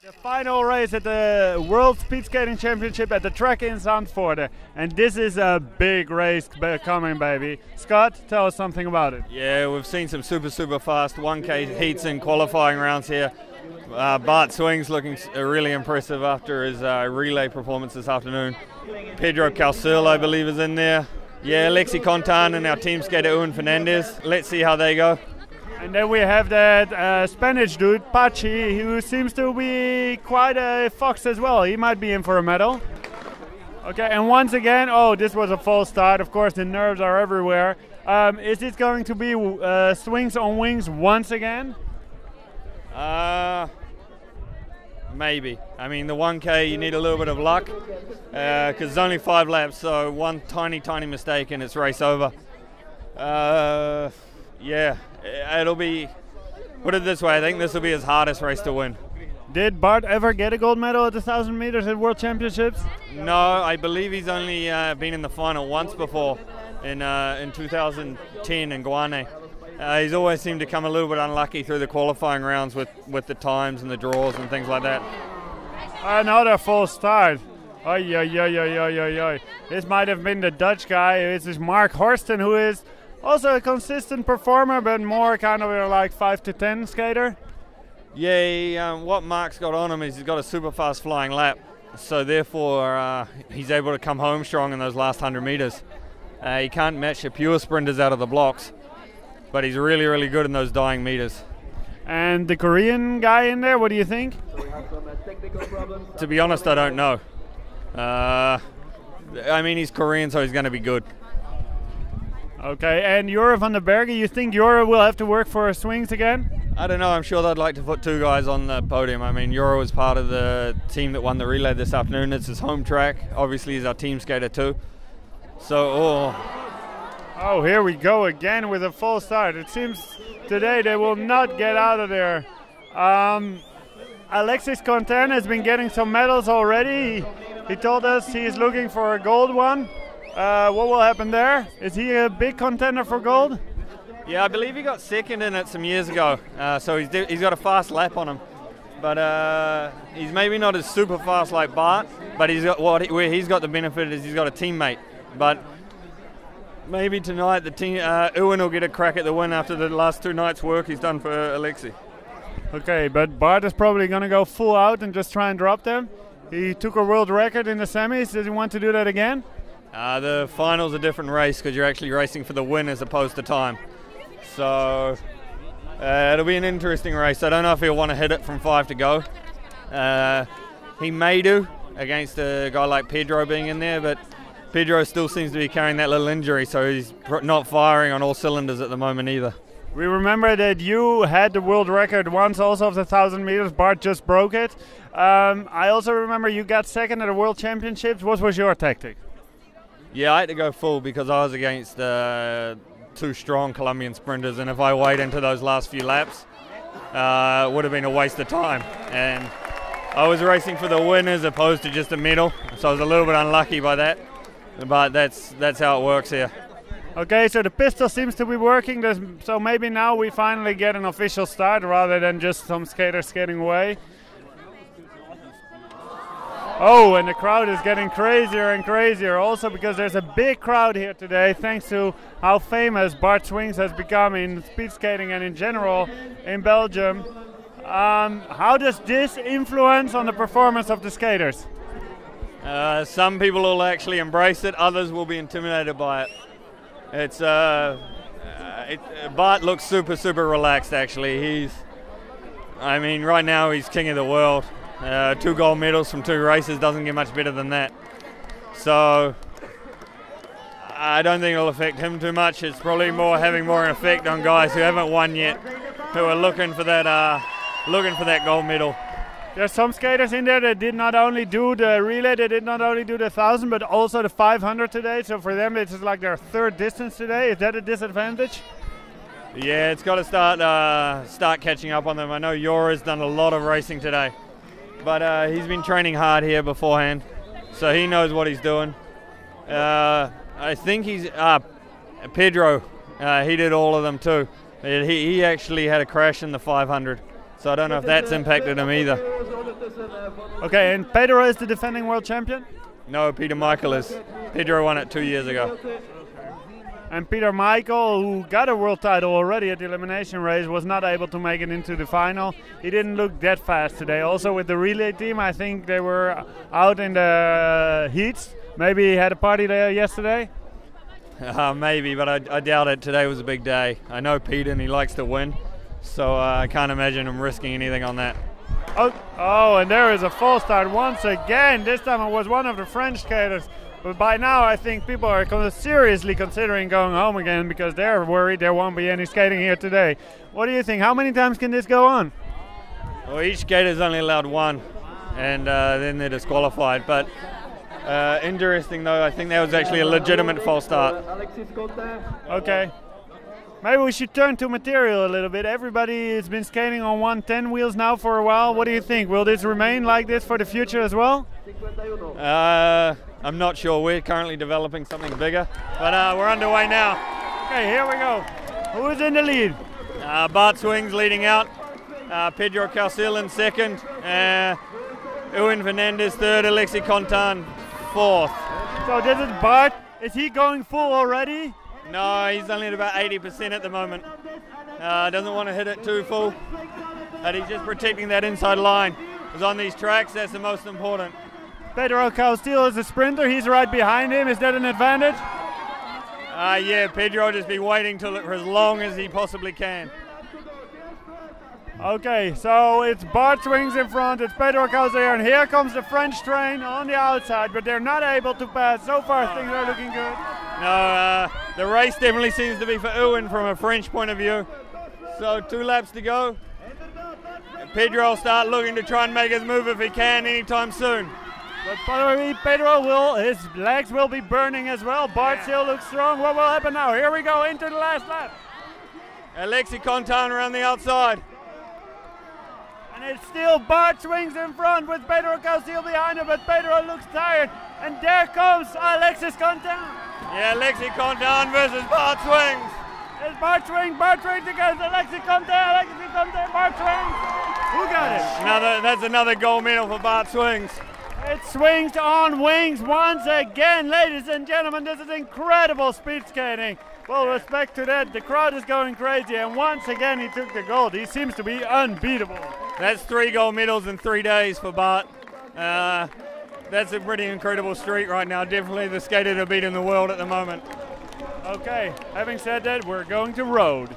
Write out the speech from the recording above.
The final race at the World Speed Skating Championship at the track in Zandvoort. And this is a big race coming, baby. Scott, tell us something about it. Yeah, we've seen some super fast 1K heats in qualifying rounds here. Bart Swing's looking really impressive after his relay performance this afternoon. Pedro Calcil, I believe, is in there. Yeah, Lexi Contan and our team skater Ewan Fernandez. Let's see how they go. And then we have that Spanish dude, Pachi, who seems to be quite a fox as well. He might be in for a medal. Okay, and once again, oh, this was a false start. Of course, the nerves are everywhere. Is it going to be swings on wings once again? Maybe. I mean, the 1K, you need a little bit of luck because it's only 5 laps, so one tiny mistake and it's race over. Yeah, it'll be, put it this way, I think this will be his hardest race to win. Did Bart ever get a gold medal at the 1,000 meters at World Championships? No, I believe he's only been in the final once before in 2010 in Guane. He's always seemed to come a little bit unlucky through the qualifying rounds with the times and the draws and things like that. Another false start. Oy, oy, oy, oy, oy, oy, oy. This might have been the Dutch guy. This is Mark Horsten, who is also a consistent performer, but more kind of like 5 to 10 skater. Yeah, what Mark's got on him is he's got a super fast flying lap, so therefore he's able to come home strong in those last 100 meters. He can't match the pure sprinters out of the blocks, but he's really good in those dying meters. And the Korean guy in there, what do you think? To be honest, I don't know. I mean, he's Korean, so he's going to be good. Okay, and Jure van den Bergen, you think Jure will have to work for swings again? I don't know, I'm sure they'd like to put 2 guys on the podium. I mean, Jure was part of the team that won the relay this afternoon. It's his home track. Obviously, he's our team skater too. So, Oh, here we go again with a false start. It seems today they will not get out of there. Alexis Contain has been getting some medals already. He told us he's looking for a gold one. What will happen there? Is he a big contender for gold? Yeah, I believe he got second in it some years ago. So he's got a fast lap on him. But he's maybe not as super fast like Bart, but where he's got the benefit is he's got a teammate. But maybe tonight the team Ewan will get a crack at the win after the last 2 nights' work he's done for Alexi. Okay, but Bart is probably going to go full out and just try and drop them. He took a world record in the semis. Does he want to do that again? The final's a different race because you're actually racing for the win as opposed to time. So it'll be an interesting race. I don't know if he'll want to hit it from 5 to go. He may do against a guy like Pedro being in there, but Pedro still seems to be carrying that little injury, so he's not firing on all cylinders at the moment either. We remember that you had the world record once also of the 1,000 meters. Bart just broke it. I also remember you got second at the World Championships. What was your tactic? Yeah, I had to go full because I was against 2 strong Colombian sprinters, and if I wait into those last few laps, it would have been a waste of time. And I was racing for the win as opposed to just a medal, so I was a little bit unlucky by that. But that's how it works here. Okay, so the pistol seems to be working, so maybe now we finally get an official start rather than just some skaters skating away. Oh, and the crowd is getting crazier and crazier, also because there's a big crowd here today thanks to how famous Bart Swings has become in speed skating and in general in Belgium. How does this influence on the performance of the skaters? Some people will actually embrace it, others will be intimidated by it. It's Bart looks super relaxed actually. I mean, right now he's king of the world. 2 gold medals from 2 races doesn't get much better than that. So I don't think it'll affect him too much. It's probably having more an effect on guys who haven't won yet, who are looking for that gold medal. There's some skaters in there that did not only do the relay, they did not only do the 1,000, but also the 500 today. So for them, it's like their 3rd distance today. Is that a disadvantage? Yeah, it's got to start catching up on them. I know Jure has done a lot of racing today, but he's been training hard here beforehand, so he knows what he's doing. I think he's Pedro. He did all of them too. He actually had a crash in the 500. So I don't know if that's impacted him either. Okay, and Pedro is the defending world champion? No, Peter Michael is. Pedro won it 2 years ago. And Peter Michael, who got a world title already at the elimination race, was not able to make it into the final. He didn't look that fast today. Also with the relay team, I think they were out in the heats. Maybe he had a party there yesterday? Maybe, but I doubt it. Today was a big day. I know Pete and he likes to win, so I can't imagine him risking anything on that. Oh, and there is a false start once again. This time it was one of the French skaters. But by now I think people are seriously considering going home again because they're worried there won't be any skating here today. What do you think? How many times can this go on? Well, each skater is only allowed one, and then they're disqualified. But interesting though, I think that was actually a legitimate false start. Okay. Maybe we should turn to material a little bit. Everybody has been skating on 110 wheels now for a while. What do you think? Will this remain like this for the future as well? I'm not sure. We're currently developing something bigger, but we're underway now. Okay, here we go. Who's in the lead? Bart Swings leading out. Pedro Calcil in second. Ewan Fernandez third. Alexi Contan fourth. So this is Bart. Is he going full already? No, he's only at about 80% at the moment. Doesn't want to hit it too full, but he's just protecting that inside line. Because on these tracks, that's the most important. Pedro Castillo is a sprinter. He's right behind him. Is that an advantage? Yeah, Pedro will just be waiting for as long as he possibly can. Okay, so it's Bart Swings in front, it's Pedro Castillo, and here comes the French train on the outside, but they're not able to pass. So far, things are looking good. No, the race definitely seems to be for Ewan from a French point of view. So 2 laps to go. Pedro will start looking to try and make his move if he can anytime soon. But probably Pedro his legs will be burning as well. Bart still looks strong. What will happen now? Here we go into the last lap. Alexi Contan around the outside. And it's still Bart Swings in front with Pedro Castillo behind him, but Pedro looks tired. And there comes Alexis Contan. Yeah, Alexi Contan versus Bart Swings. It's Bart Swings against Alexis Contan, Bart Swings. Who got it? That's another gold medal for Bart Swings. It swings on wings once again, ladies and gentlemen. This is incredible speed skating. Well, respect to that. The crowd is going crazy, and once again he took the gold. He seems to be unbeatable. That's 3 gold medals in 3 days for Bart. That's a pretty incredible streak right now. Definitely the skater to beat in the world at the moment. Okay, having said that, we're going to road.